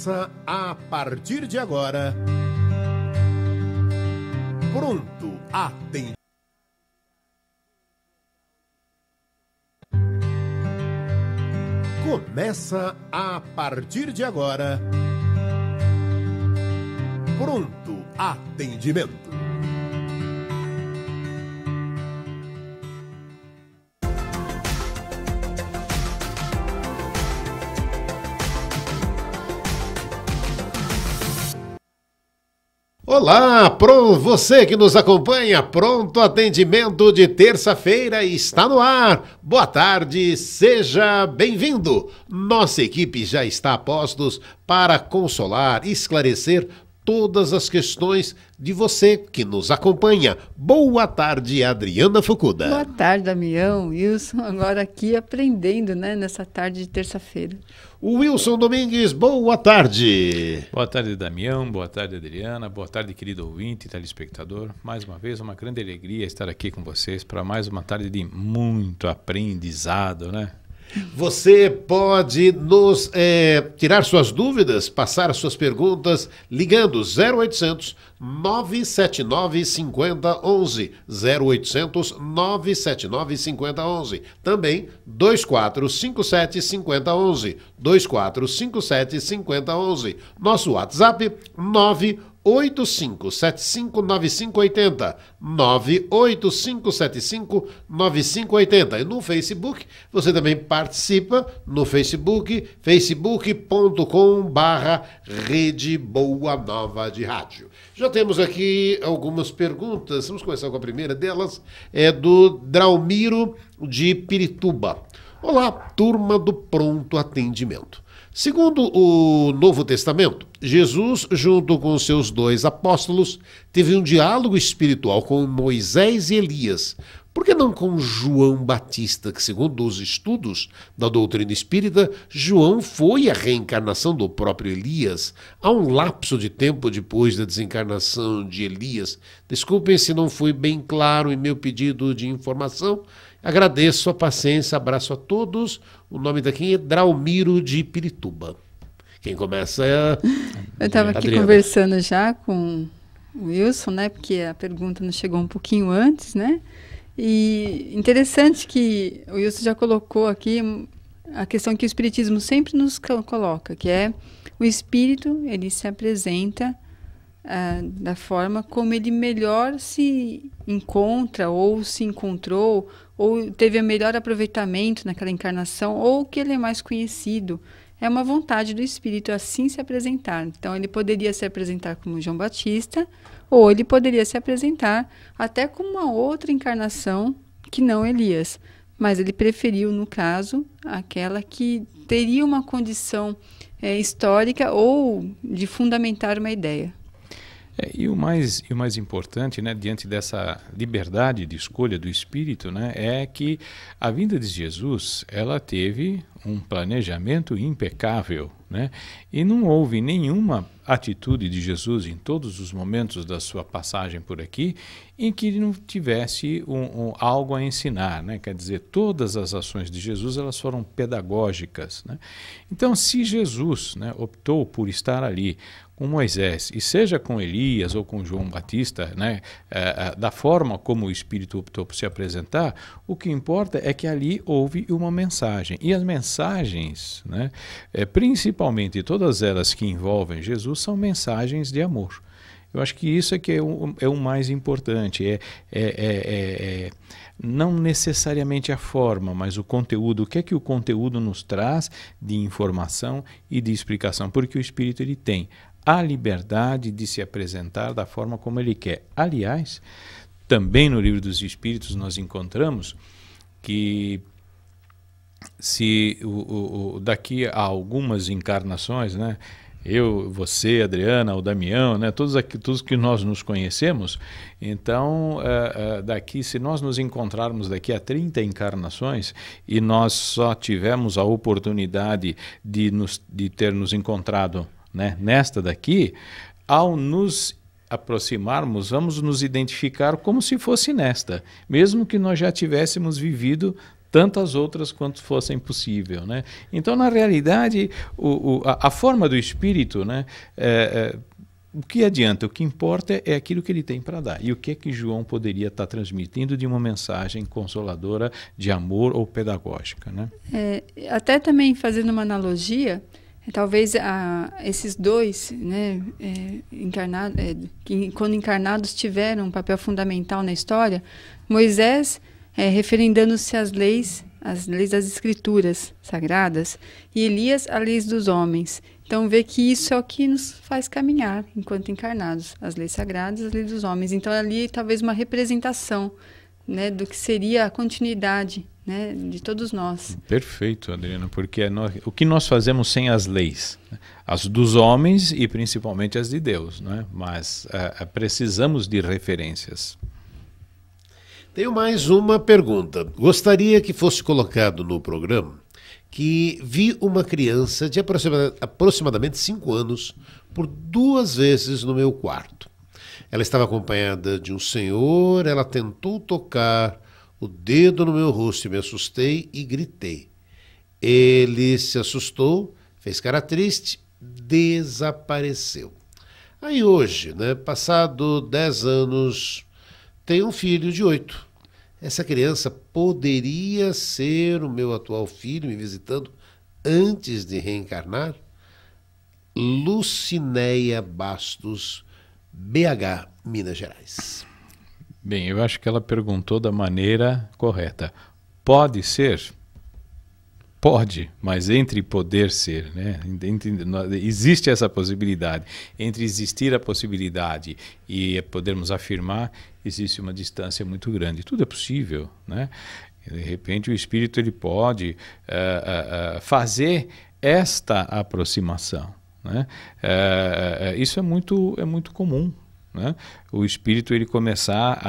A partir de agora, pronto, atende. Começa a partir de agora, pronto, atendimento. Olá, você que nos acompanha, pronto atendimento de terça-feira está no ar. Boa tarde, seja bem-vindo. Nossa equipe já está a postos para consolar, esclarecer todas as questões de você que nos acompanha. Boa tarde, Adriana Fukuda. Boa tarde, Damião. Wilson, agora aqui aprendendo, né, nessa tarde de terça-feira. O Wilson Domingues, boa tarde. Boa tarde, Damião. Boa tarde, Adriana. Boa tarde, querido ouvinte e telespectador. Mais uma vez, uma grande alegria estar aqui com vocês para mais uma tarde de muito aprendizado, né? Você pode nos tirar suas dúvidas, passar suas perguntas, ligando 0800 979 5011, 0800 979 5011, também 2457 5011, 2457 5011, nosso WhatsApp 985759580, 985759580. E no Facebook, você também participa no Facebook, facebook.com/Rede Boa Nova de Rádio. Já temos aqui algumas perguntas, vamos começar com a primeira delas, é do Draumiro de Pirituba. Olá, turma do Pronto Atendimento. Segundo o Novo Testamento, Jesus, junto com seus 2 apóstolos, teve um diálogo espiritual com Moisés e Elias. Por que não com João Batista, que, segundo os estudos da doutrina espírita, João foi a reencarnação do próprio Elias? Há um lapso de tempo depois da desencarnação de Elias. Desculpem se não fui bem claro em meu pedido de informação. Agradeço a paciência, abraço a todos. O nome daqui é Draumiro de Pirituba. Quem começa é Eu estava aqui Adriana. Conversando já com o Wilson, né? Porque a pergunta nos chegou um pouquinho antes, né? E interessante que o Wilson já colocou aqui a questão que o Espiritismo sempre nos coloca, que é o Espírito, ele se apresenta da forma como ele melhor se encontra, ou se encontrou, ou teve o melhor aproveitamento naquela encarnação, ou que ele é mais conhecido. É uma vontade do Espírito assim se apresentar. Então, ele poderia se apresentar como João Batista, ou ele poderia se apresentar até como uma outra encarnação que não Elias. Mas ele preferiu, no caso, aquela que teria uma condição histórica ou de fundamentar uma ideia. E o mais importante, né, diante dessa liberdade de escolha do Espírito, né, é que a vinda de Jesus, ela teve um planejamento impecável, né, e não houve nenhuma atitude de Jesus em todos os momentos da sua passagem por aqui em que ele não tivesse algo a ensinar, né? Quer dizer, todas as ações de Jesus, elas foram pedagógicas, né? Então, se Jesus, né, optou por estar ali com Moisés, e seja com Elias ou com João Batista, né, da forma como o Espírito optou por se apresentar, o que importa é que ali houve uma mensagem. E as mensagens, né, principalmente todas elas que envolvem Jesus, são mensagens de amor. Eu acho que isso é que é o mais importante, não necessariamente a forma, mas o conteúdo. O que é que o conteúdo nos traz de informação e de explicação? Porque o Espírito ele tem a liberdade de se apresentar da forma como ele quer. Aliás, também no Livro dos Espíritos nós encontramos que se daqui a algumas encarnações, né, eu, você, Adriana, o Damião, né, todos que nós nos conhecemos, então daqui, se nós nos encontrarmos daqui a 30 encarnações e nós só tivemos a oportunidade de ter nos encontrado, né, nesta daqui, ao nos aproximarmos, vamos nos identificar como se fosse nesta, mesmo que nós já tivéssemos vivido tantas outras quanto fossem possível, né? Então, na realidade, a forma do Espírito, né, o que adianta? O que importa é aquilo que ele tem para dar. E o que é que João poderia estar transmitindo de uma mensagem consoladora, de amor ou pedagógica, né? Até também fazendo uma analogia, talvez esses dois, né, que quando encarnados tiveram um papel fundamental na história, Moisés referendando-se às leis das escrituras sagradas, e Elias às leis dos homens. Então, vê que isso é o que nos faz caminhar enquanto encarnados, as leis sagradas, as leis dos homens. Então, ali talvez uma representação, né, do que seria a continuidade, né, de todos nós. Perfeito, Adriana, porque o que nós fazemos sem as leis? As dos homens e principalmente as de Deus, né? Mas precisamos de referências. Tenho mais uma pergunta. Gostaria que fosse colocado no programa que vi uma criança de aproximadamente 5 anos por 2 vezes no meu quarto. Ela estava acompanhada de um senhor, ela tentou tocar o dedo no meu rosto e me assustei e gritei. Ele se assustou, fez cara triste, desapareceu. Aí hoje, né, passado 10 anos, tenho um filho de 8. Essa criança poderia ser o meu atual filho me visitando antes de reencarnar? Lucinéia Bastos, BH, Minas Gerais. Bem, eu acho que ela perguntou da maneira correta. Pode ser? Pode, mas entre poder ser, né? Existe essa possibilidade. Entre existir a possibilidade e podermos afirmar, existe uma distância muito grande. Tudo é possível, né? De repente o espírito ele pode fazer esta aproximação, né? Isso é muito comum, né? O espírito ele começar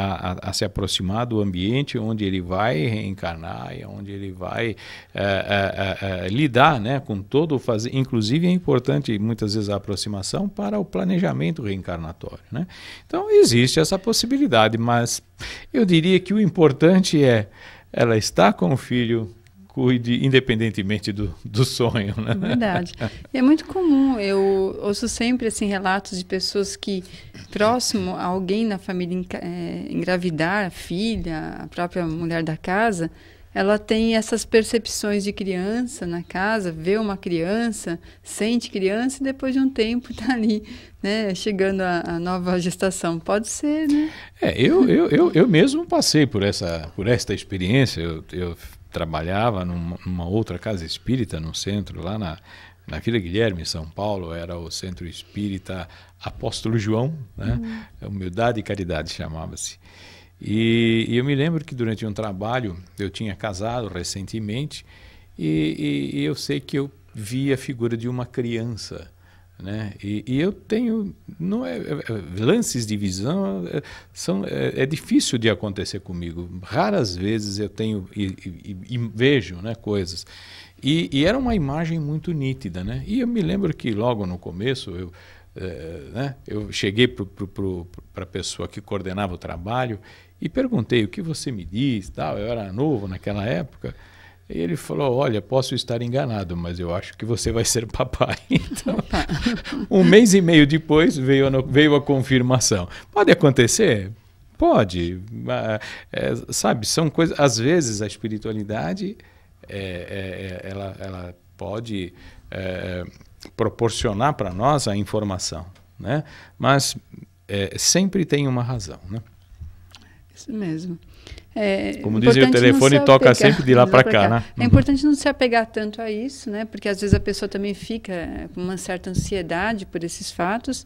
a se aproximar do ambiente onde ele vai reencarnar e onde ele vai lidar, né, com todo o fazer. Inclusive é importante muitas vezes a aproximação para o planejamento reencarnatório, né? Então existe essa possibilidade, mas eu diria que o importante é ela estar com o filho, cuide independentemente do sonho, né? Verdade. É muito comum, eu ouço sempre assim, relatos de pessoas que, próximo a alguém na família engravidar, a filha, a própria mulher da casa, ela tem essas percepções de criança na casa, vê uma criança, sente criança e depois de um tempo está ali, né, chegando a nova gestação. Pode ser, né? Eu mesmo passei por esta experiência. Eu trabalhava numa outra casa espírita, no centro, lá na Vila Guilherme, São Paulo, era o Centro Espírita Apóstolo João, né? Humildade e Caridade chamava-se. E eu me lembro que durante um trabalho, eu tinha casado recentemente, e eu sei que eu vi a figura de uma criança, né? E eu tenho lances de visão é difícil de acontecer comigo. Raras vezes eu tenho e vejo, né, coisas. E era uma imagem muito nítida, né? E eu me lembro que logo no começo eu cheguei para a pessoa que coordenava o trabalho e perguntei: o que você me diz? Tal. Eu era novo naquela época. E ele falou: olha, posso estar enganado, mas eu acho que você vai ser papai. Então, 1 mês e meio depois veio a confirmação. Pode acontecer? Pode. Sabe, são coisas. Às vezes a espiritualidade ela pode proporcionar para nós a informação, né? Mas sempre tem uma razão, né? Isso mesmo. Como dizia, o telefone toca sempre de lá para cá, né? É importante não se apegar tanto a isso, né? Porque às vezes a pessoa também fica com uma certa ansiedade por esses fatos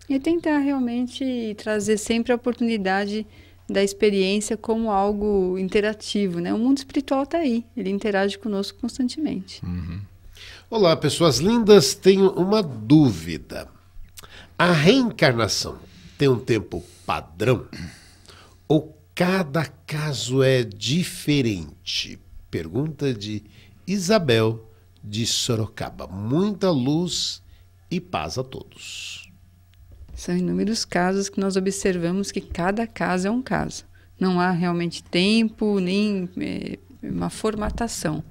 e tentar realmente trazer sempre a oportunidade da experiência como algo interativo, né? O mundo espiritual está aí, ele interage conosco constantemente. Olá, pessoas lindas, tenho uma dúvida. A reencarnação tem um tempo padrão? Ou cada caso é diferente? Pergunta de Isabel, de Sorocaba. Muita luz e paz a todos. São inúmeros casos que nós observamos que cada caso é um caso. Não há realmente tempo, nem uma formatação.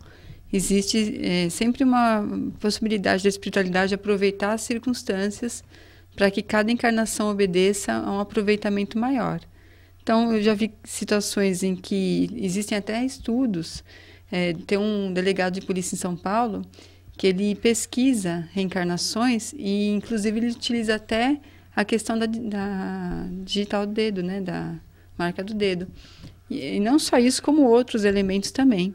Existe sempre uma possibilidade da espiritualidade aproveitar as circunstâncias para que cada encarnação obedeça a um aproveitamento maior. Então, eu já vi situações em que existem até estudos. Tem um delegado de polícia em São Paulo que ele pesquisa reencarnações e, inclusive, ele utiliza até a questão da digital do dedo, né, da marca do dedo. E não só isso, como outros elementos também.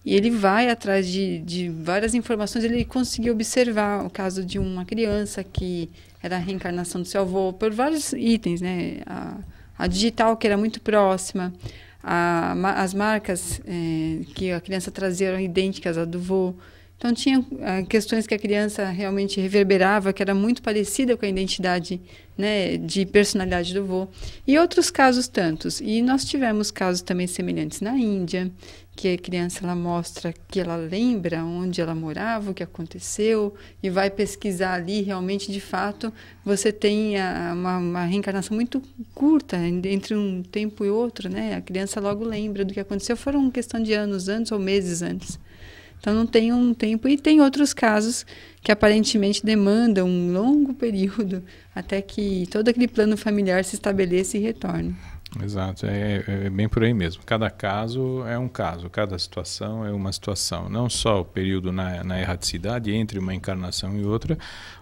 E ele vai atrás de várias informações. Ele conseguiu observar o caso de uma criança que era a reencarnação do seu avô, por vários itens, né? A digital, que era muito próxima, as marcas que a criança trazia eram idênticas à do avô. Então, tinha questões que a criança realmente reverberava, que era muito parecida com a identidade, né, de personalidade do avô. E outros casos tantos. E nós tivemos casos também semelhantes na Índia, que a criança ela mostra que ela lembra onde ela morava, o que aconteceu, e vai pesquisar ali, realmente, de fato, você tem uma reencarnação muito curta, entre um tempo e outro, né? A criança logo lembra do que aconteceu, foram questão de anos antes ou meses antes. Então, não tem um tempo. E tem outros casos que aparentemente demandam um longo período até que todo aquele plano familiar se estabeleça e retorne. Exato, é bem por aí mesmo. Cada caso é um caso, cada situação é uma situação. Não só o período na erraticidade entre uma encarnação e outra,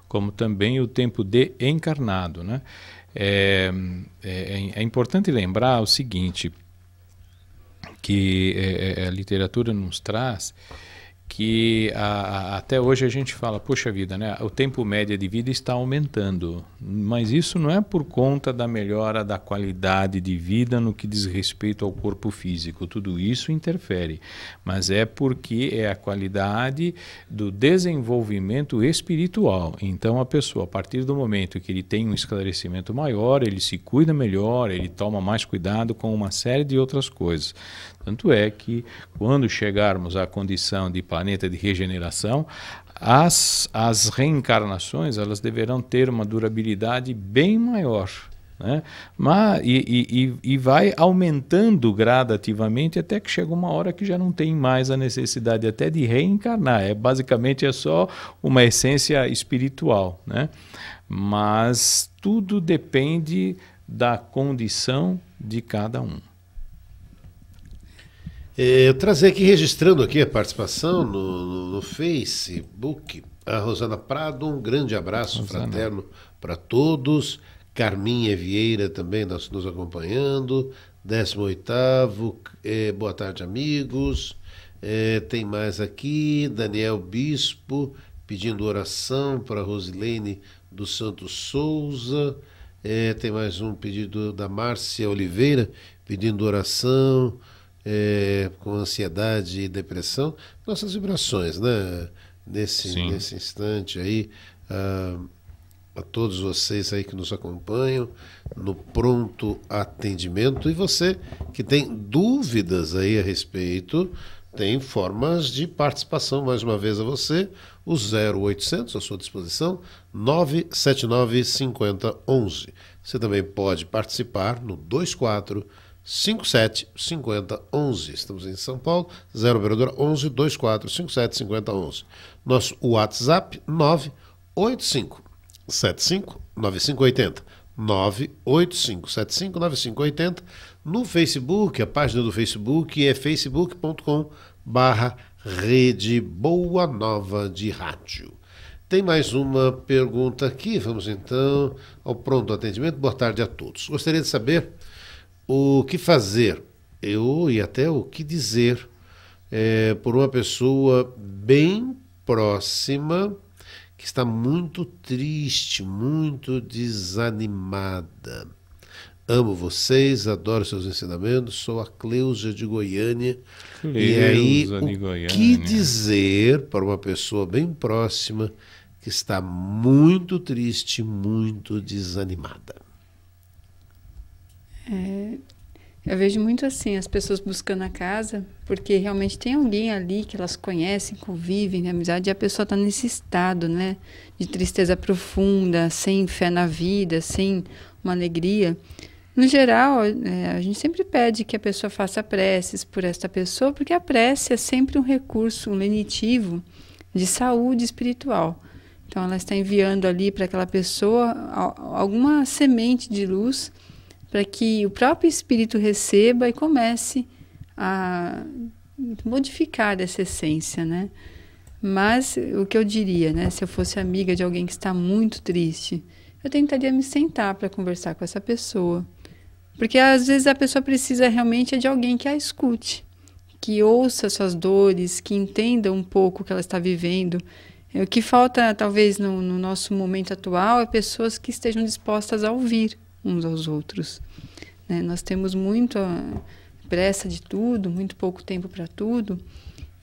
como também o tempo de encarnado, né? É importante lembrar o seguinte, que a literatura nos traz que até hoje a gente fala, poxa vida, né, o tempo médio de vida está aumentando, mas isso não é por conta da melhora da qualidade de vida no que diz respeito ao corpo físico, tudo isso interfere, mas é porque é a qualidade do desenvolvimento espiritual. Então a pessoa, a partir do momento que ele tem um esclarecimento maior, ele se cuida melhor, ele toma mais cuidado com uma série de outras coisas. Tanto é que, quando chegarmos à condição de planeta de regeneração, as reencarnações elas deverão ter uma durabilidade bem maior, né? E vai aumentando gradativamente até que chega uma hora que já não tem mais a necessidade até de reencarnar. Basicamente é só uma essência espiritual, né? Mas tudo depende da condição de cada um. Trazer aqui, registrando aqui a participação no Facebook, a Rosana Prado, um grande abraço fraterno para todos. Carminha Vieira também nos acompanhando. 18º, boa tarde, amigos. Tem mais aqui, Daniel Bispo pedindo oração para Rosilene dos Santos Souza. Tem mais um pedido da Márcia Oliveira pedindo oração com ansiedade e depressão. Nossas vibrações, né? Nesse instante aí, a todos vocês aí que nos acompanham no pronto atendimento, e você que tem dúvidas aí a respeito, tem formas de participação, mais uma vez a você, o 0800 à sua disposição, 979 50 11. Você também pode participar no 24 57 50 11. Estamos em São Paulo, 0 operadora 11 24 57 50 11. Nosso WhatsApp 985 75 9580. 98575 9580. No Facebook, a página do Facebook é facebook.com/Rede Boa Nova de Rádio. Tem mais uma pergunta aqui, vamos então ao pronto atendimento. Boa tarde a todos. Gostaria de saber o que fazer, e até o que dizer por uma pessoa bem próxima que está muito triste, muito desanimada. Amo vocês, adoro seus ensinamentos, sou a Cleusa de Goiânia. E aí, o que dizer para uma pessoa bem próxima que está muito triste, muito desanimada? Eu vejo muito assim, as pessoas buscando a casa, porque realmente tem alguém ali que elas conhecem, convivem, né, amizade, e a pessoa está nesse estado, né, de tristeza profunda, sem fé na vida, sem uma alegria. No geral, a gente sempre pede que a pessoa faça preces por esta pessoa, porque a prece é sempre um recurso, um lenitivo de saúde espiritual. Então, ela está enviando ali para aquela pessoa alguma semente de luz para que o próprio espírito receba e comece a modificar essa essência, né? Mas o que eu diria, né? Se eu fosse amiga de alguém que está muito triste, eu tentaria me sentar para conversar com essa pessoa. Porque às vezes a pessoa precisa realmente de alguém que a escute, que ouça suas dores, que entenda um pouco o que ela está vivendo. O que falta, talvez, no nosso momento atual é pessoas que estejam dispostas a ouvir uns aos outros. Né? Nós temos muita pressa de tudo, muito pouco tempo para tudo,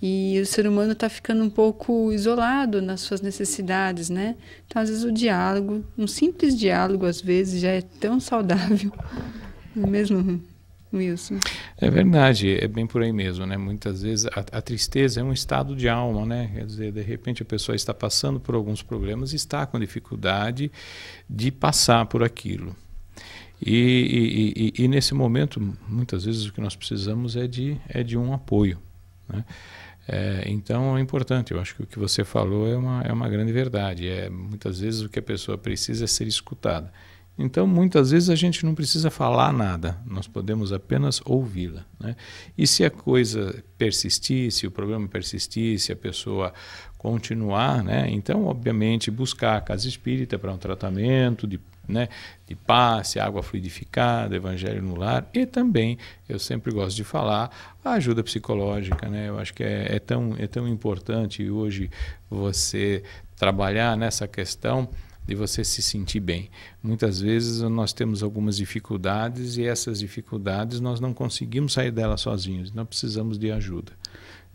e o ser humano está ficando um pouco isolado nas suas necessidades, né? Então, às vezes, o diálogo, um simples diálogo, às vezes, já é tão saudável. Não é mesmo, Wilson? É verdade, é bem por aí mesmo, né? Muitas vezes a tristeza é um estado de alma, né? Quer dizer, de repente a pessoa está passando por alguns problemas e está com dificuldade de passar por aquilo. E nesse momento, muitas vezes o que nós precisamos é de um apoio, né? Então é importante, eu acho que o que você falou é uma grande verdade. Muitas vezes o que a pessoa precisa é ser escutada. Então, muitas vezes a gente não precisa falar nada, nós podemos apenas ouvi-la, né? E se a coisa persistir, se o problema persistir, se a pessoa continuar, né? Então, obviamente, buscar a casa espírita para um tratamento de passe, água fluidificada, evangelho no lar, e também, eu sempre gosto de falar, a ajuda psicológica, né? Eu acho que é tão importante hoje você trabalhar nessa questão de você se sentir bem. Muitas vezes nós temos algumas dificuldades e essas dificuldades nós não conseguimos sair delas sozinhos, nós precisamos de ajuda.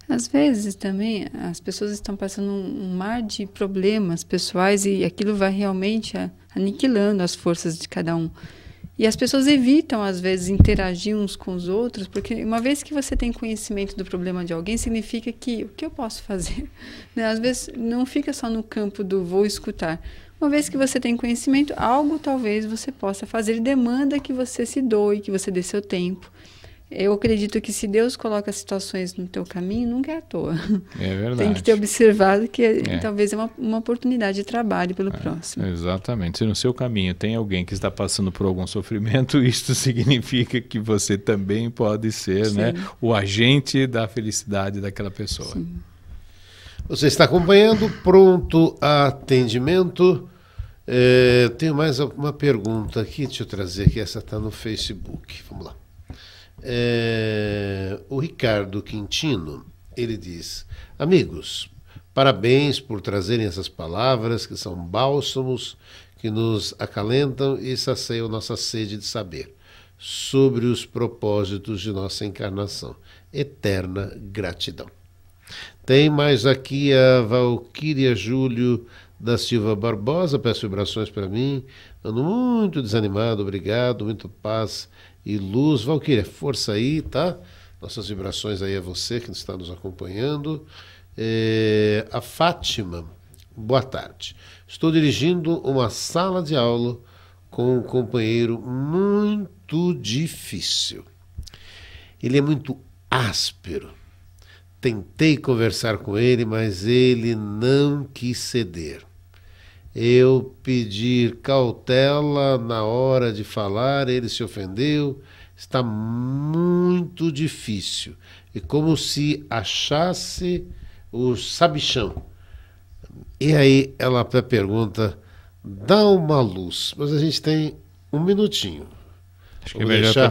Às vezes também as pessoas estão passando um mar de problemas pessoais e aquilo vai realmente aniquilando as forças de cada um. E as pessoas evitam, às vezes, interagir uns com os outros, porque uma vez que você tem conhecimento do problema de alguém, significa que o que eu posso fazer? Né? Às vezes não fica só no campo do vou escutar. Uma vez que você tem conhecimento, algo talvez você possa fazer e demanda que você se doe, que você dê seu tempo. Eu acredito que se Deus coloca situações no teu caminho, nunca é à toa. É verdade. Tem que ter observado que talvez é uma oportunidade de trabalho pelo próximo. Exatamente. Se no seu caminho tem alguém que está passando por algum sofrimento, isso significa que você também pode ser, né, o agente da felicidade daquela pessoa. Sim. Você está acompanhando Pronto Atendimento. Tenho mais uma pergunta aqui, deixa eu trazer aqui, essa está no Facebook. Vamos lá. O Ricardo Quintino, ele diz: amigos, parabéns por trazerem essas palavras que são bálsamos, que nos acalentam e saciam nossa sede de saber sobre os propósitos de nossa encarnação. Eterna gratidão. Tem mais aqui a Valquíria Júlio da Silva Barbosa, peço vibrações para mim, ando muito desanimado, obrigado, muito paz e luz. Valquíria, força aí, tá? Nossas vibrações aí a você que está nos acompanhando. A Fátima, boa tarde. Estou dirigindo uma sala de aula com um companheiro muito difícil. Ele é muito áspero. Tentei conversar com ele, mas ele não quis ceder. Eu pedi cautela na hora de falar, ele se ofendeu. Está muito difícil. É como se achasse o sabichão. E aí ela pergunta, dá uma luz. Mas a gente tem um minutinho. Acho que é melhor para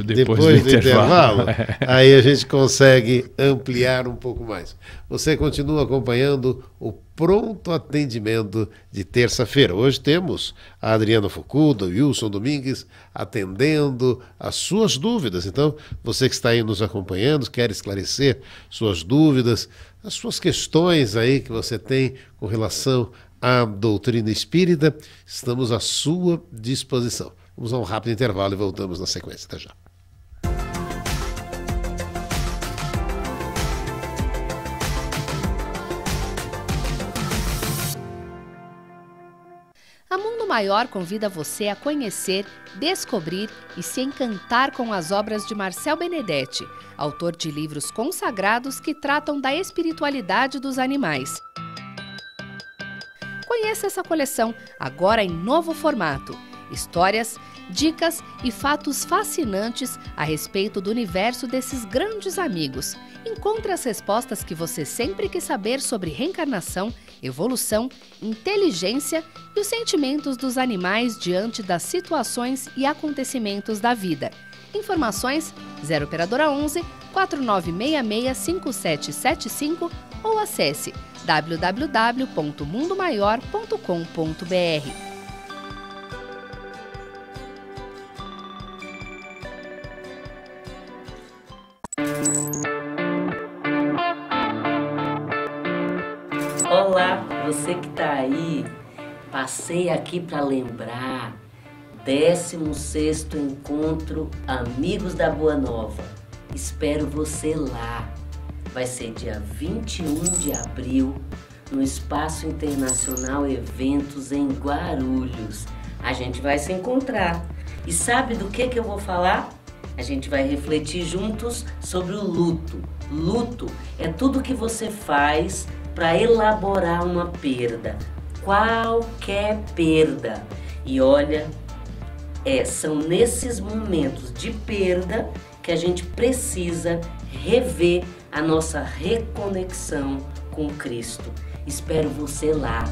depois do intervalo. Aí a gente consegue ampliar um pouco mais. Você continua acompanhando o Pronto Atendimento de terça-feira. Hoje temos a Adriana Fukuda, o Wilson Domingues atendendo as suas dúvidas. Então, você que está aí nos acompanhando, quer esclarecer suas dúvidas, as suas questões aí que você tem com relação à doutrina espírita, estamos à sua disposição. Vamos a um rápido intervalo e voltamos na sequência. Até já. A Mundo Maior convida você a conhecer, descobrir e se encantar com as obras de Marcel Benedetti, autor de livros consagrados que tratam da espiritualidade dos animais. Conheça essa coleção, agora em novo formato. Histórias, dicas e fatos fascinantes a respeito do universo desses grandes amigos. Encontre as respostas que você sempre quis saber sobre reencarnação, evolução, inteligência e os sentimentos dos animais diante das situações e acontecimentos da vida. Informações 0 operadora 11 4966 5775 ou acesse www.mundomaior.com.br. Olá, você que está aí, passei aqui para lembrar, 16º Encontro Amigos da Boa Nova. Espero você lá. Vai ser dia 21 de abril, no Espaço Internacional Eventos em Guarulhos. A gente vai se encontrar. E sabe do que eu vou falar? A gente vai refletir juntos sobre o luto. Luto é tudo que você faz para elaborar uma perda, qualquer perda. E olha, são nesses momentos de perda que a gente precisa rever a nossa reconexão com Cristo. Espero você lá.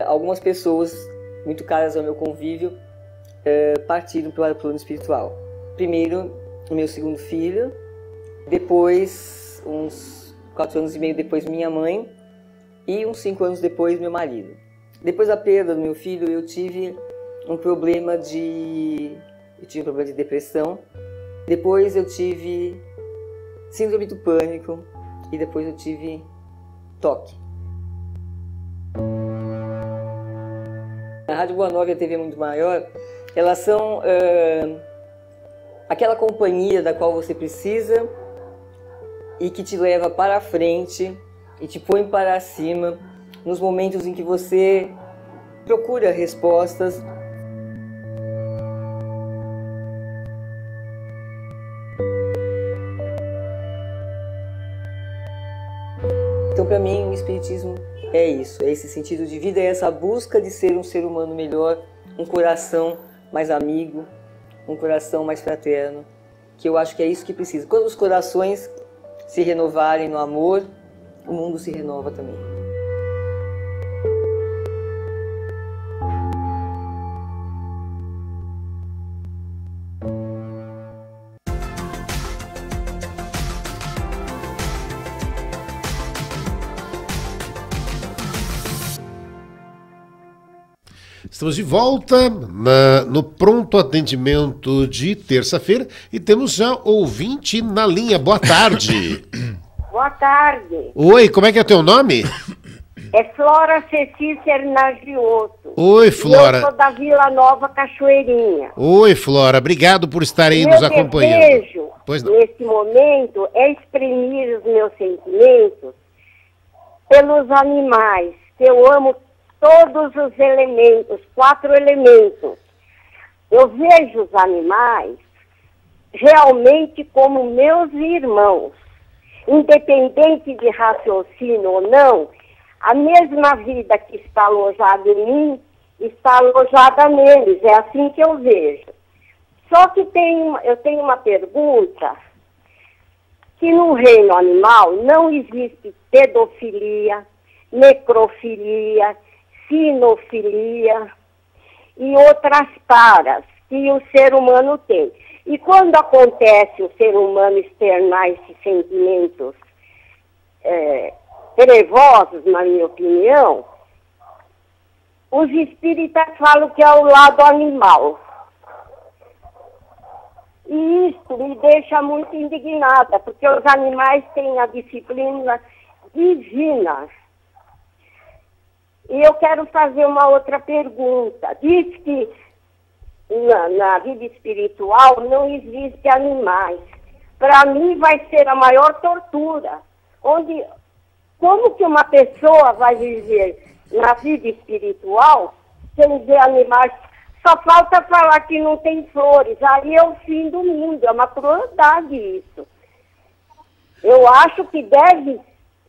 Algumas pessoas muito caras ao meu convívio partiram para o plano espiritual. Primeiro, o meu segundo filho, depois, uns 4 anos e meio depois, minha mãe, e uns 5 anos depois, meu marido. Depois da perda do meu filho, eu tive um problema de depressão. Depois eu tive síndrome do pânico e depois eu tive toque. A Rádio Boa Nova e a TV Mundo Maior, elas são aquela companhia da qual você precisa e que te leva para a frente e te põe para cima nos momentos em que você procura respostas. Então, para mim, o Espiritismo é isso, é esse sentido de vida, é essa busca de ser um ser humano melhor, um coração mais amigo, um coração mais fraterno, que eu acho que é isso que precisa. Quando os corações se renovarem no amor, o mundo se renova também. Estamos de volta no pronto atendimento de terça-feira e temos já ouvinte na linha. Boa tarde. Boa tarde. Oi, como é que é o teu nome? É Flora Cecília Hernagioto. Oi, Flora. Eu sou da Vila Nova Cachoeirinha. Oi, Flora. Obrigado por estar aí Meu nos acompanhando. desejo, nesse momento, é exprimir os meus sentimentos pelos animais, que eu amo todos os elementos, 4 elementos. Eu vejo os animais realmente como meus irmãos. Independente de raciocínio ou não, a mesma vida que está alojada em mim, está alojada neles. É assim que eu vejo. Só que eu tenho uma pergunta, que no reino animal não existe pedofilia, necrofilia, sinofilia e outras taras que o ser humano tem. E quando acontece o ser humano externar esses sentimentos trevosos, na minha opinião, os espíritas falam que é o lado animal. E isso me deixa muito indignada, porque os animais têm a disciplina divina. E eu quero fazer uma outra pergunta. Diz que na vida espiritual não existe animais. para mim vai ser a maior tortura. Como que uma pessoa vai viver na vida espiritual sem ver animais? Só falta falar que não tem flores. Aí é o fim do mundo, é uma crueldade isso. Eu acho que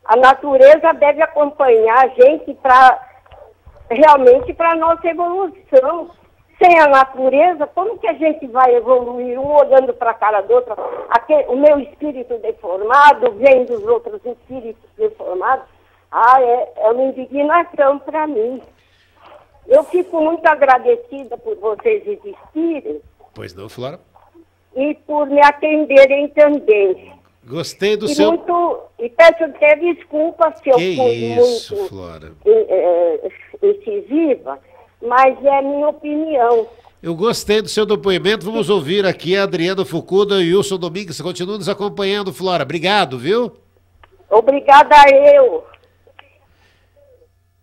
a natureza deve acompanhar a gente realmente para a nossa evolução. Sem a natureza, como que a gente vai evoluir? Um olhando para a cara do outro, o meu espírito deformado, vendo os outros espíritos deformados, é uma indignação para mim. Eu fico muito agradecida por vocês existirem. Pois não, Flora? E por me atenderem também. Gostei do seu... E peço até desculpa se eu fui isso, muito Flora? incisiva, mas é minha opinião. Eu gostei do seu depoimento. Vamos ouvir aqui a Adriana Fukuda e o Wilson Domingues. Continua nos acompanhando, Flora. Obrigado, viu? Obrigada eu.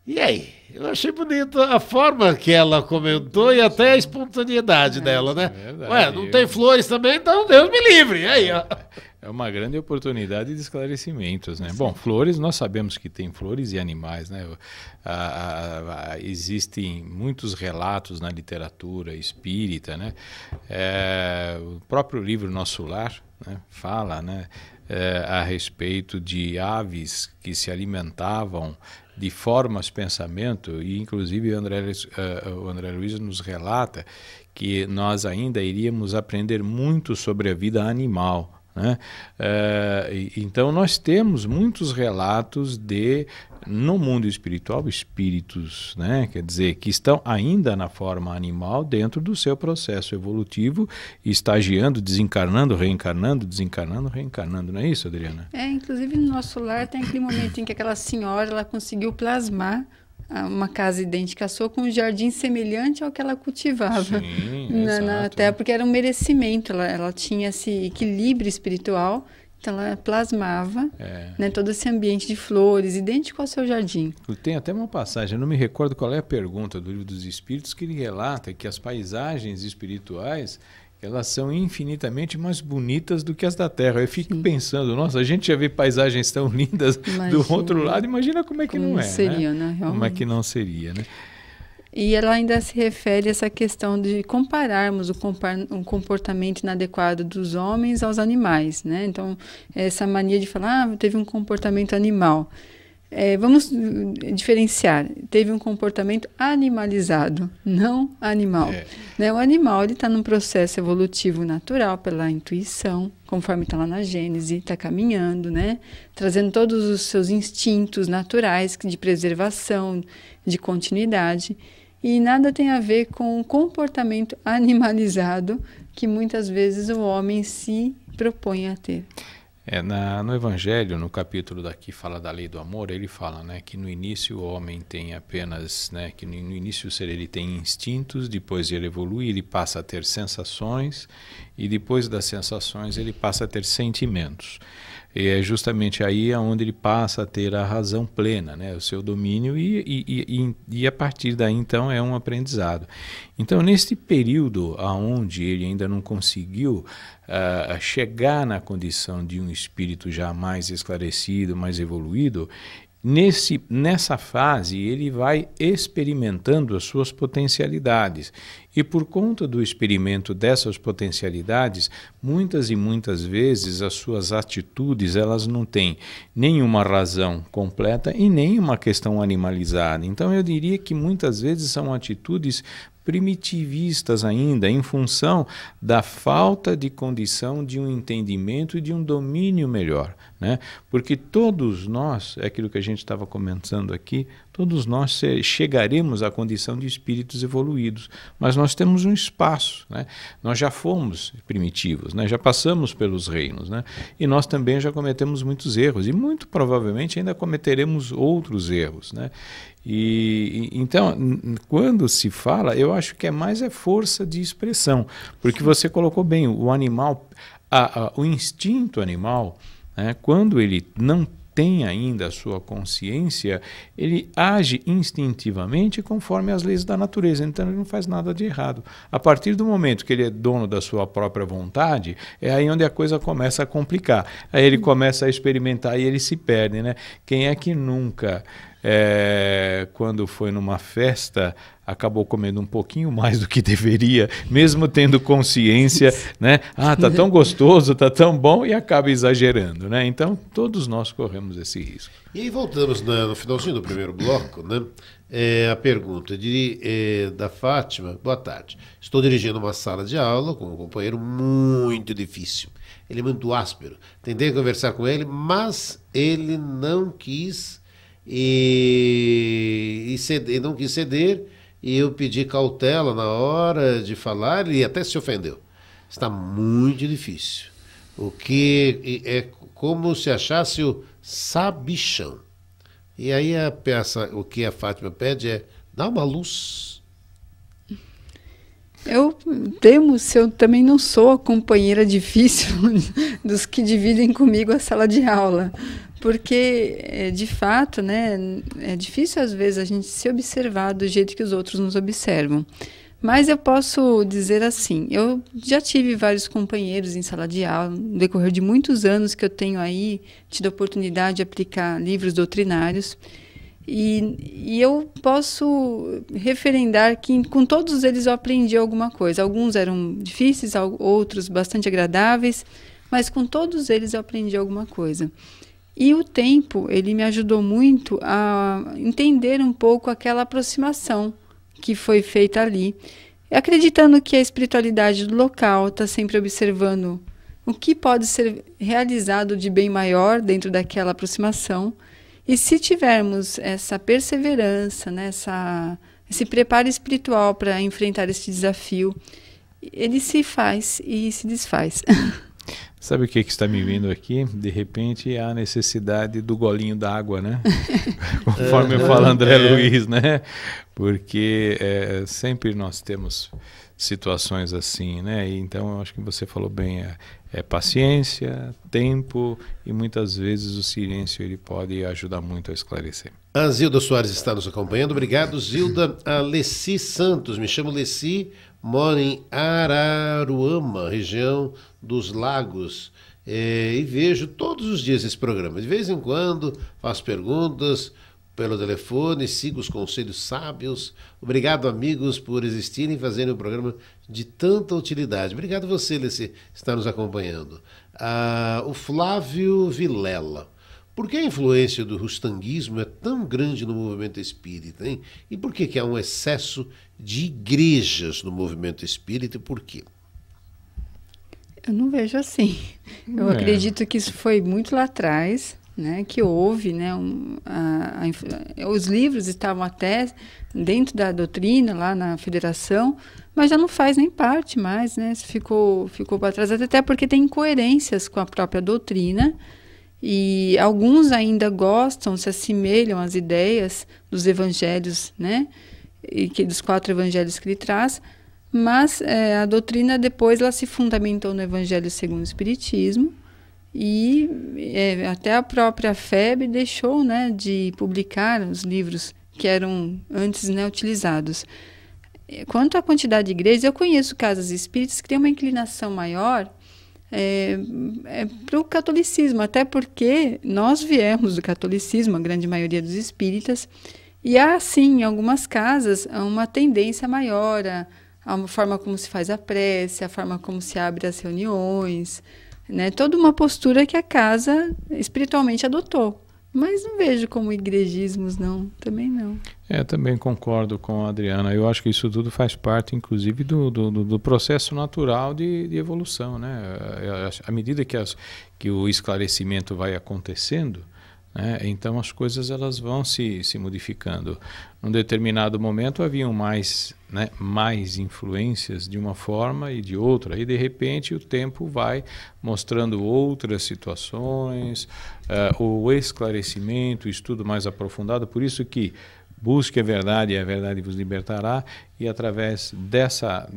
E aí? Eu achei bonita a forma que ela comentou e até a espontaneidade dela, né? Verdade. Ué, não tem flores também, então Deus me livre. E aí, ó. É uma grande oportunidade de esclarecimentos, né? Bom, flores, nós sabemos que tem flores e animais, né? Existem muitos relatos na literatura espírita, né? O próprio livro Nosso Lar, né, fala, né, a respeito de aves que se alimentavam de formas pensamento, e inclusive o André Luiz nos relata que nós ainda iríamos aprender muito sobre a vida animal, né? Então nós temos muitos relatos no mundo espiritual, espíritos, né? Quer dizer, que estão ainda na forma animal dentro do seu processo evolutivo, estagiando, desencarnando, reencarnando, desencarnando, reencarnando, não é isso, Adriana? Inclusive no Nosso Lar tem aquele momento em que aquela senhora ela conseguiu plasmar uma casa idêntica à sua com um jardim semelhante ao que ela cultivava. Sim, na terra, porque era um merecimento, ela tinha esse equilíbrio espiritual, então ela plasmava, né, todo esse ambiente de flores, idêntico ao seu jardim. Tem até uma passagem, eu não me recordo qual é a pergunta do Livro dos Espíritos, que ele relata que as paisagens espirituais, elas são infinitamente mais bonitas do que as da Terra. Eu fico pensando, nossa, a gente já vê paisagens tão lindas do outro lado, imagina como é que não é, seria, né? Como é que não seria, né? E ela ainda se refere a essa questão de compararmos o comportamento inadequado dos homens aos animais, né? Então, essa mania de falar, teve um comportamento animal. Vamos diferenciar. Teve um comportamento animalizado, não animal. Né? O animal está num processo evolutivo natural pela intuição, conforme está lá na Gênese, está caminhando, né? Trazendo todos os seus instintos naturais de preservação, de continuidade. E nada tem a ver com o comportamento animalizado que muitas vezes o homem se propõe a ter. No Evangelho, no capítulo daqui fala da lei do amor, ele fala, né, que no início o homem tem apenas, né, que no início o ser ele tem instintos, depois ele evolui, ele passa a ter sensações e depois das sensações ele passa a ter sentimentos. E é justamente aí onde ele passa a ter a razão plena, né, o seu domínio e a partir daí então é um aprendizado. Então neste período onde ele ainda não conseguiu chegar na condição de um espírito já mais esclarecido, mais evoluído, nessa fase ele vai experimentando as suas potencialidades e por conta do experimento dessas potencialidades, muitas e muitas vezes as suas atitudes elas não têm nenhuma razão completa e nem uma questão animalizada. Então eu diria que muitas vezes são atitudes primitivistas ainda, em função da falta de condição de um entendimento e de um domínio melhor, né? Porque todos nós, é aquilo que a gente estava comentando aqui, todos nós chegaremos à condição de espíritos evoluídos, mas nós temos um espaço, né? Nós já fomos primitivos, né? Já passamos pelos reinos, né? E nós também já cometemos muitos erros e muito provavelmente ainda cometeremos outros erros, né? Então, quando se fala, eu acho que é mais força de expressão, porque você colocou bem, o animal, o instinto animal, né, quando ele não tem ainda a sua consciência, ele age instintivamente conforme as leis da natureza, então ele não faz nada de errado. A partir do momento que ele é dono da sua própria vontade, é aí onde a coisa começa a complicar. Aí ele começa a experimentar e ele se perde, né? Quem é que nunca, quando foi numa festa, acabou comendo um pouquinho mais do que deveria, mesmo tendo consciência, né? Ah, tá tão gostoso, tá tão bom, e acaba exagerando, né? Então, todos nós corremos esse risco. E aí voltamos no finalzinho do primeiro bloco, né? A pergunta da Fátima. Boa tarde. Estou dirigindo uma sala de aula com um companheiro muito difícil. Ele é muito áspero. Tentei conversar com ele, mas ele não quis não quis ceder, e eu pedi cautela na hora de falar e até se ofendeu. Está muito difícil. O que é como se achasse o sabichão. E aí o que a Fátima pede é: dá uma luz. Eu temo se eu também não sou a companheira difícil dos que dividem comigo a sala de aula. Porque, de fato, né, é difícil às vezes a gente se observar do jeito que os outros nos observam. Mas eu posso dizer assim, eu já tive vários companheiros em sala de aula, no decorrer de muitos anos que eu tenho aí tido a oportunidade de aplicar livros doutrinários, e eu posso referendar que com todos eles eu aprendi alguma coisa. Alguns eram difíceis, outros bastante agradáveis, mas com todos eles eu aprendi alguma coisa. E o tempo, ele me ajudou muito a entender um pouco aquela aproximação que foi feita ali, acreditando que a espiritualidade do local está sempre observando o que pode ser realizado de bem maior dentro daquela aproximação. E se tivermos essa perseverança, né, esse preparo espiritual para enfrentar este desafio, ele se faz e se desfaz. Sabe o que está me vindo aqui? De repente, a necessidade do golinho d'água, né? Conforme fala André Luiz, né? Porque sempre nós temos situações assim, né? E então, eu acho que você falou bem, paciência, tempo, e muitas vezes o silêncio ele pode ajudar muito a esclarecer. A Zilda Soares está nos acompanhando. Obrigado, Zilda. A Leci Santos, me chamo Leci, moro em Araruama, região dos Lagos, e vejo todos os dias esse programa. De vez em quando faço perguntas pelo telefone, sigo os conselhos sábios. Obrigado, amigos, por existirem e fazerem um programa de tanta utilidade. Obrigado a você, Leci, que está nos acompanhando. O Flávio Vilela. Por que a influência do rustanguismo é tão grande no movimento espírita, hein? E por que há um excesso de igrejas no movimento espírita e por quê? Eu não vejo assim. Eu acredito que isso foi muito lá atrás, né, que houve, né, os livros estavam até dentro da doutrina, lá na federação, mas já não faz nem parte mais, né, ficou para trás, até porque tem incoerências com a própria doutrina, e alguns ainda gostam, se assemelham às ideias dos evangelhos, né, dos 4 evangelhos que ele traz, mas a doutrina depois ela se fundamentou no Evangelho segundo o Espiritismo, e até a própria FEB deixou, né, de publicar os livros que eram antes, né, utilizados. Quanto à quantidade de igrejas, eu conheço casas espíritas que têm uma inclinação maior para o catolicismo, até porque nós viemos do catolicismo, a grande maioria dos espíritas, e há, sim, em algumas casas, uma tendência maior a forma como se faz a prece, a forma como se abre as reuniões, né? Toda uma postura que a casa espiritualmente adotou. Mas não vejo como igrejismos, não. Também não. Também concordo com a Adriana. Eu acho que isso tudo faz parte, inclusive, do processo natural de evolução, né? À medida que o esclarecimento vai acontecendo, né, então as coisas elas vão se modificando. Num determinado momento haviam mais influências de uma forma e de outra, e de repente o tempo vai mostrando outras situações, o esclarecimento, o estudo mais aprofundado. Por isso que busque a verdade e a verdade vos libertará, e através dessa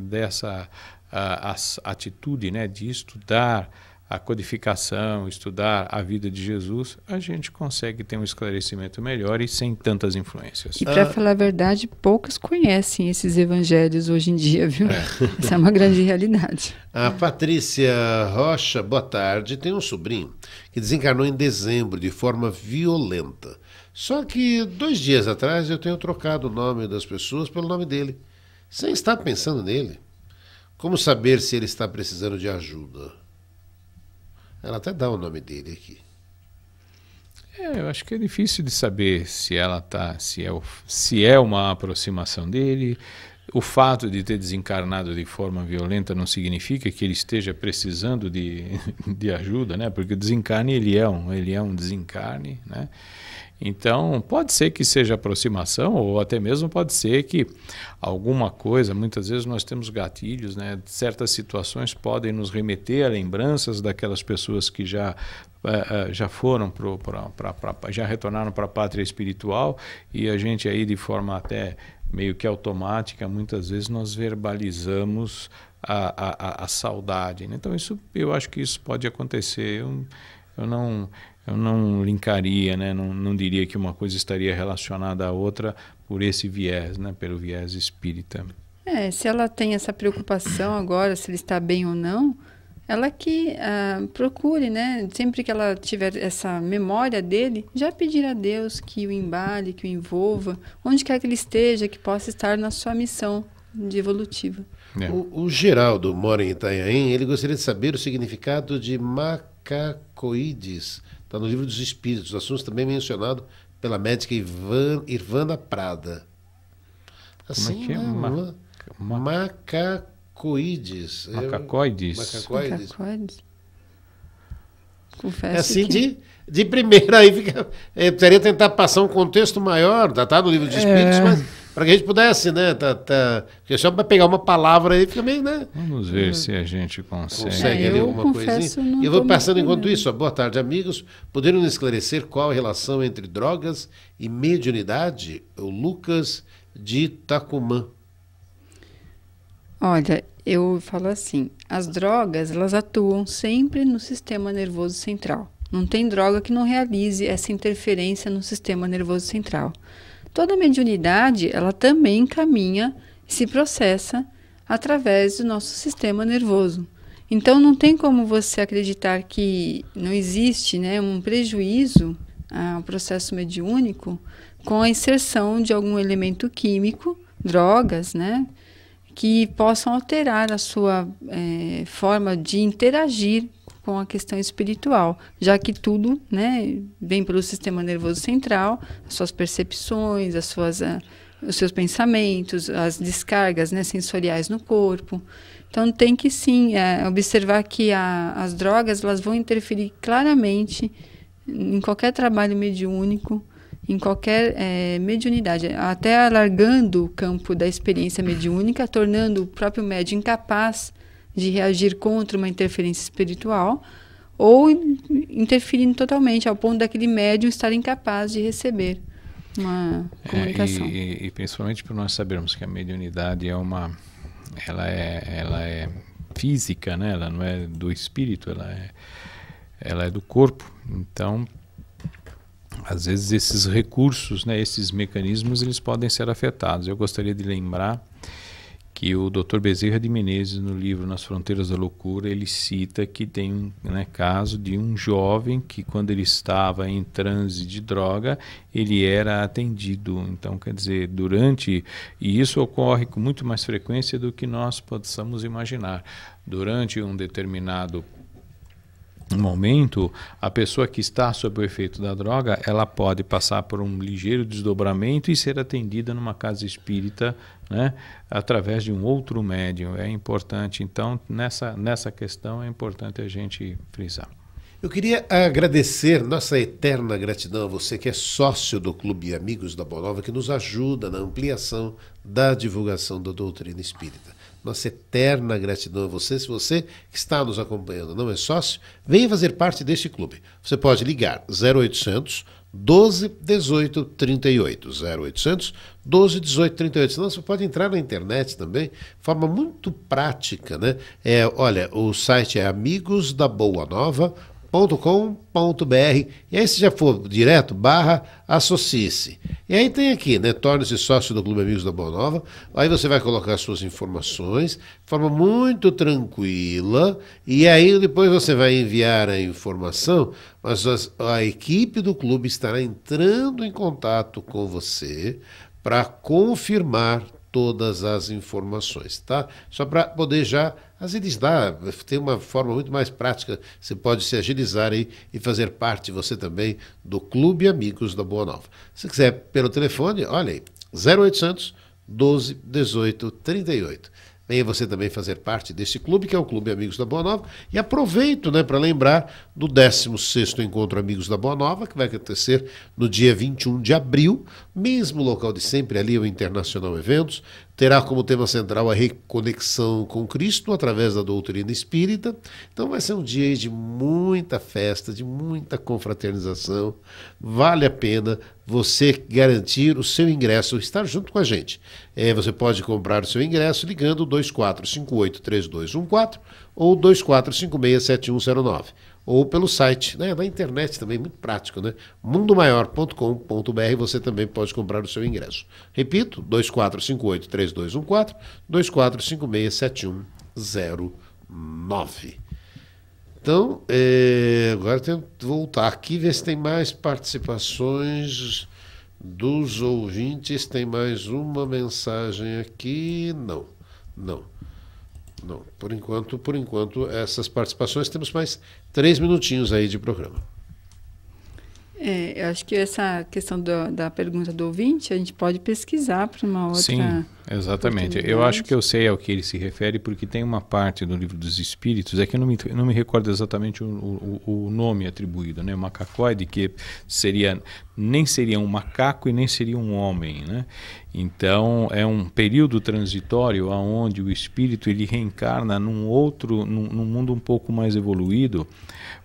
atitude, né, de estudar a codificação, estudar a vida de Jesus, a gente consegue ter um esclarecimento melhor e sem tantas influências. E para falar a verdade, poucos conhecem esses evangelhos hoje em dia, viu? Essa é uma grande realidade. A Patrícia Rocha, boa tarde, tem um sobrinho que desencarnou em dezembro de forma violenta. Só que 2 dias atrás eu tenho trocado o nome das pessoas pelo nome dele, sem estar pensando nele. Como saber se ele está precisando de ajuda? Ela até dá o nome dele aqui. Eu acho que é difícil de saber se ela tá, se é uma aproximação dele. O fato de ter desencarnado de forma violenta não significa que ele esteja precisando de ajuda, né? Porque o desencarne ele é um desencarne, né? Então, pode ser que seja aproximação, ou até mesmo pode ser que alguma coisa, muitas vezes nós temos gatilhos, né? Certas situações podem nos remeter a lembranças daquelas pessoas que já foram, já retornaram para a pátria espiritual, e a gente aí de forma até meio que automática, muitas vezes nós verbalizamos a saudade, né? Então, eu acho que isso pode acontecer. Eu não linkaria, né? Não diria que uma coisa estaria relacionada à outra por esse viés, né? Pelo viés espírita. Se ela tem essa preocupação agora, se ele está bem ou não, ela que procure, né? Sempre que ela tiver essa memória dele, já pedir a Deus que o embale, que o envolva, onde quer que ele esteja, que possa estar na sua missão de evolutiva. O Geraldo mora em Itanhaém, ele gostaria de saber o significado de macacoides. Está no Livro dos Espíritos, assunto também mencionado pela médica Irvana Prada. Assim, como é que é? Macacoides. Macacoides. Confesso assim, que... de primeira, aí fica, precisaria tentar passar um contexto maior, tá no Livro dos Espíritos, mas para que a gente pudesse, né? Porque só para pegar uma palavra aí fica meio, né? Vamos ver se a gente consegue ali alguma coisinha. E eu vou passando enquanto isso. Boa tarde, amigos. Poderiam nos esclarecer qual a relação entre drogas e mediunidade? O Lucas de Itacumã. Olha, eu falo assim, as drogas, elas atuam sempre no sistema nervoso central. Não tem droga que não realize essa interferência no sistema nervoso central. Toda mediunidade, ela também caminha e se processa através do nosso sistema nervoso. Então, não tem como você acreditar que não existe, né, um prejuízo ao processo mediúnico com a inserção de algum elemento químico, drogas, né, que possam alterar a sua forma de interagir com a questão espiritual, já que tudo, né, vem pelo sistema nervoso central, as suas percepções, os seus pensamentos, as descargas, né, sensoriais no corpo. Então tem que sim observar que as drogas elas vão interferir claramente em qualquer trabalho mediúnico, em qualquer mediunidade, até alargando o campo da experiência mediúnica, tornando o próprio médium incapaz de reagir contra uma interferência espiritual, ou interferindo totalmente, ao ponto daquele médium estar incapaz de receber uma comunicação. E principalmente por nós sabermos que a mediunidade ela é física, né? Ela não é do espírito, ela é do corpo. Então, às vezes esses recursos, né, esses mecanismos, eles podem ser afetados. Eu gostaria de lembrar que o Dr. Bezerra de Menezes, no livro Nas Fronteiras da Loucura, ele cita que tem caso de um jovem que, quando ele estava em transe de droga, ele era atendido. Então, quer dizer, e isso ocorre com muito mais frequência do que nós possamos imaginar. Durante um determinado momento, a pessoa que está sob o efeito da droga, ela pode passar por um ligeiro desdobramento e ser atendida numa casa espírita, né, através de um outro médium. É importante, então, nessa questão é importante a gente frisar. Eu queria agradecer nossa eterna gratidão a você que é sócio do Clube Amigos da Boa Nova, que nos ajuda na ampliação da divulgação da doutrina espírita. Nossa eterna gratidão a você. Se você que está nos acompanhando não é sócio, venha fazer parte deste clube. Você pode ligar 0800 12 18 38, 0800 12 18 38. Senão você pode entrar na internet também, de forma muito prática, né? Olha, o site é amigosdaboanova.com.br, e aí se já for direto, /associe-se. E aí tem aqui, né, torne-se sócio do Clube Amigos da Boa Nova, aí você vai colocar suas informações de forma muito tranquila, e aí depois você vai enviar a informação, mas a equipe do clube estará entrando em contato com você para confirmar todas as informações, tá? Só para poder já agilizar, tem uma forma muito mais prática, você pode se agilizar aí e fazer parte, você também, do Clube Amigos da Boa Nova. Se quiser pelo telefone, olha aí, 0800 12 18 38. Venha você também fazer parte desse clube, que é o Clube Amigos da Boa Nova. E aproveito, né, para lembrar do 16º Encontro Amigos da Boa Nova, que vai acontecer no dia 21 de abril, mesmo local de sempre, ali o Internacional Eventos. Terá como tema central a reconexão com Cristo através da doutrina espírita. Então vai ser um dia de muita festa, de muita confraternização. Vale a pena você garantir o seu ingresso, estar junto com a gente. Você pode comprar o seu ingresso ligando 2458-3214 ou 2456-7109. Ou pelo site, né, da internet também, muito prático, né? mundomaior.com.br, você também pode comprar o seu ingresso. Repito, 2458-3214, 2456-7109. Então, agora tenho que voltar aqui e ver se tem mais participações dos ouvintes. Tem mais uma mensagem aqui? Não. Por enquanto, essas participações, temos mais 3 minutinhos aí de programa. Eu acho que essa questão da pergunta do ouvinte, a gente pode pesquisar para uma outra... Sim, exatamente. Eu acho que eu sei ao que ele se refere, porque tem uma parte do Livro dos Espíritos, é que eu não me recordo exatamente o nome atribuído, né? O macacoide, que nem seria um macaco e nem seria um homem, né? Então, é um período transitório onde o espírito ele reencarna num mundo um pouco mais evoluído.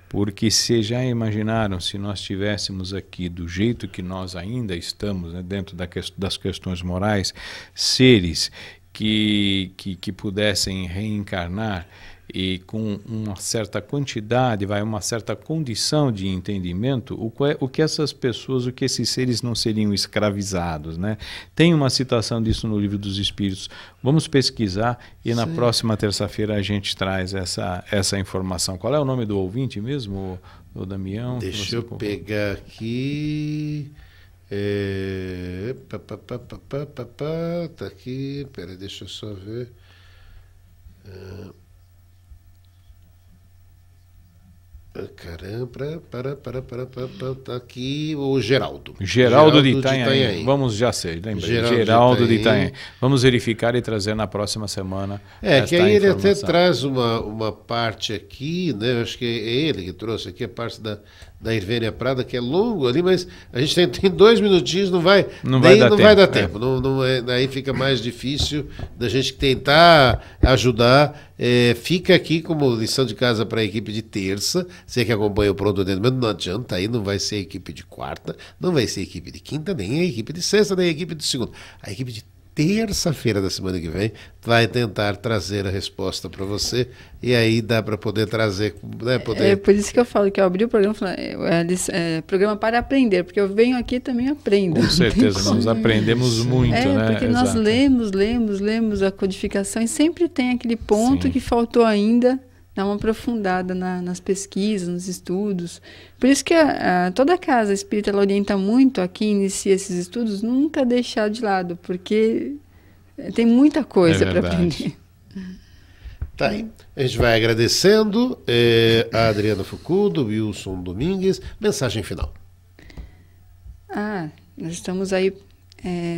Porque se já imaginaram, se nós estivéssemos aqui do jeito que nós ainda estamos, né, dentro das questões morais, seres que pudessem reencarnar e com uma certa quantidade, uma certa condição de entendimento, o que essas pessoas, o que esses seres não seriam escravizados, né? Tem uma citação disso no Livro dos Espíritos. Vamos pesquisar e na próxima terça-feira a gente traz essa informação. Qual é o nome do ouvinte mesmo, o Damião? Deixa eu pegar aqui... Tá aqui, peraí, deixa eu só ver... Caramba, tá aqui o Geraldo. Geraldo de Itanhaém. Vamos, já sei, lembrei. Geraldo de Itanhaém. Vamos verificar e trazer na próxima semana. Que aí ele até traz uma parte aqui, né? Acho que é ele que trouxe aqui a parte da Irvênia Prada, que é longo ali, mas a gente tem 2 minutinhos, não vai dar tempo. Daí fica mais difícil da gente tentar ajudar. Fica aqui como lição de casa para a equipe de terça. Você que acompanha o Pronto Atendimento, não adianta, aí não vai ser a equipe de quarta, não vai ser a equipe de quinta, nem a equipe de sexta, nem a equipe de segunda. A equipe de terça-feira da semana que vem vai tentar trazer a resposta para você, e aí dá para poder trazer, né, É por isso que eu falo que eu abri o programa falando, programa para aprender, porque eu venho aqui e também aprendo. Com certeza, nós aprendemos muito, né? Porque nós lemos a codificação e sempre tem aquele ponto que faltou ainda dar uma aprofundada nas pesquisas, nos estudos. Por isso que toda a casa espírita ela orienta muito a quem inicia esses estudos nunca deixar de lado, porque tem muita coisa para aprender. Tá aí. A gente vai agradecendo a Adriana Fucudo, Wilson Domingues. Mensagem final. Nós estamos aí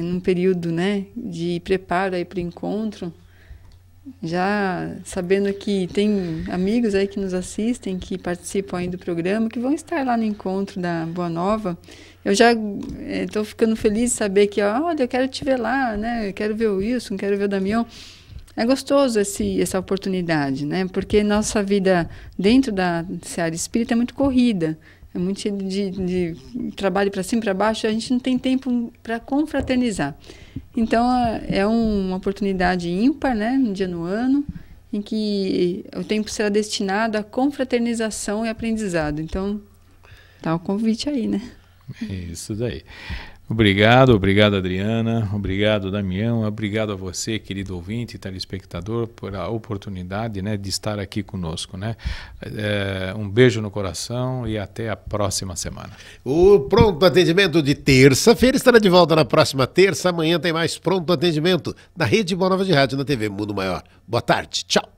num período, né, de preparo aí para o encontro. Já sabendo que tem amigos aí que nos assistem, que participam aí do programa, que vão estar lá no encontro da Boa Nova. Eu já estou ficando feliz de saber que, olha, eu quero te ver lá, né? Eu quero ver o Wilson, quero ver o Damião. É gostoso essa oportunidade, né? Porque nossa vida dentro da seara espírita é muito corrida. é muito cheio de trabalho para cima e para baixo, a gente não tem tempo para confraternizar. Então, é uma oportunidade ímpar, né, um dia no ano, em que o tempo será destinado à confraternização e aprendizado. Então, tá o convite aí, né? Isso daí. Obrigado Adriana, obrigado Damião, obrigado a você, querido ouvinte e telespectador, por a oportunidade, né, de estar aqui conosco, né? Um beijo no coração e até a próxima semana. O Pronto Atendimento de terça-feira estará de volta na próxima terça. Amanhã tem mais Pronto Atendimento na Rede Boa Nova de Rádio, na TV Mundo Maior. Boa tarde, tchau.